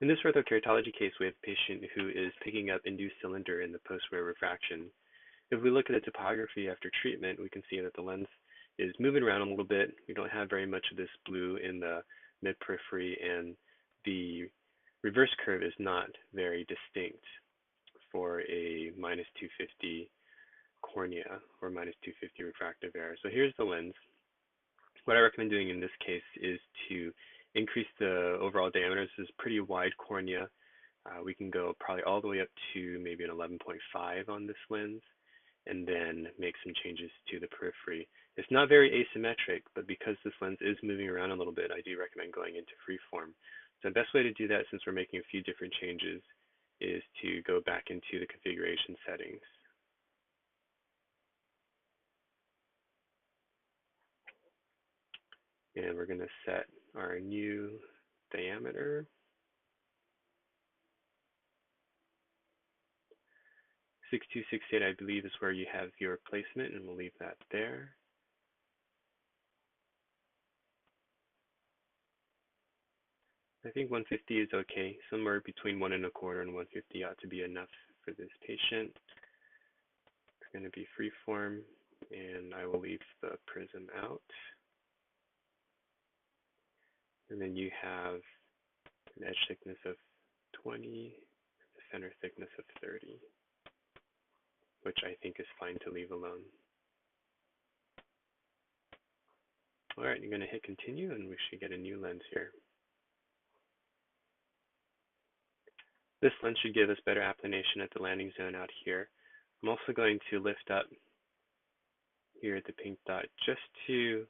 In this orthokeratology case, we have a patient who is picking up induced cylinder in the post-wear refraction. If we look at the topography after treatment, we can see that the lens is moving around a little bit. We don't have very much of this blue in the mid-periphery, and the reverse curve is not very distinct for a minus 250 cornea or minus 250 refractive error. So here's the lens. What I recommend doing in this case is to increase the overall diameter. This is pretty wide cornea. We can go probably all the way up to maybe an 11.5 on this lens, and then make some changes to the periphery. It's not very asymmetric, but because this lens is moving around a little bit, I do recommend going into freeform. So the best way to do that, since we're making a few different changes, is to go back into the configuration settings. And we're going to set our new diameter. 6268, I believe, is where you have your placement, and we'll leave that there. I think 150 is okay. Somewhere between 1.25 and 150 ought to be enough for this patient. It's going to be freeform, and I will leave the prism out. And then you have an edge thickness of 20, a center thickness of 30, which I think is fine to leave alone. All right, you're going to hit continue, and we should get a new lens here. This lens should give us better applanation at the landing zone out here. I'm also going to lift up here at the pink dot just to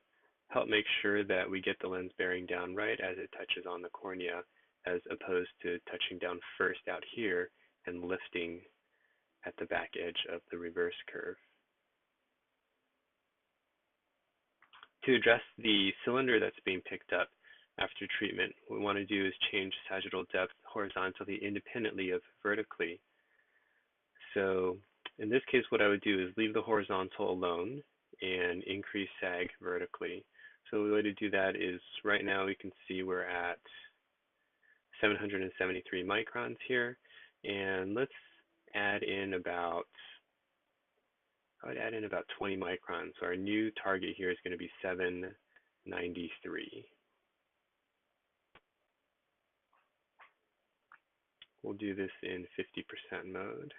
help make sure that we get the lens bearing down right as it touches on the cornea, as opposed to touching down first out here and lifting at the back edge of the reverse curve. To address the cylinder that's being picked up after treatment, what we want to do is change sagittal depth horizontally independently of vertically. So in this case, what I would do is leave the horizontal alone and increase sag vertically. So the way to do that is, right now we can see we're at 773 microns here, and let's add in about, I would add in about 20 microns. So our new target here is going to be 793. We'll do this in 50% mode.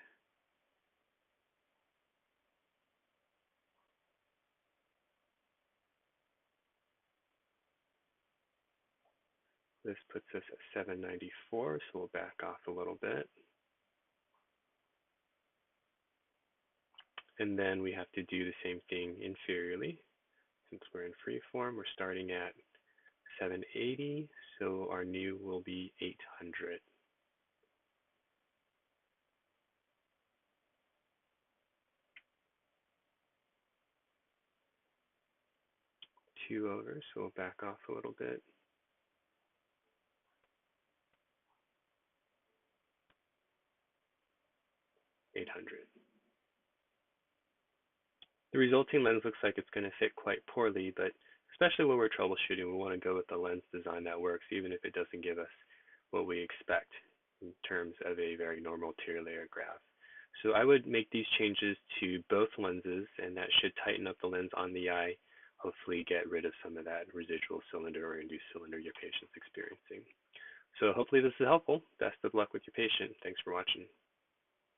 This puts us at 794, so we'll back off a little bit. And then we have to do the same thing inferiorly. Since we're in freeform, we're starting at 780, so our new will be 800. 2 over, so we'll back off a little bit. 800. The resulting lens looks like it's going to fit quite poorly, but especially when we're troubleshooting, we want to go with the lens design that works, even if it doesn't give us what we expect in terms of a very normal tear layer graft. So I would make these changes to both lenses, and that should tighten up the lens on the eye, hopefully get rid of some of that residual cylinder or induced cylinder your patient's experiencing. So hopefully this is helpful. Best of luck with your patient. Thanks for watching.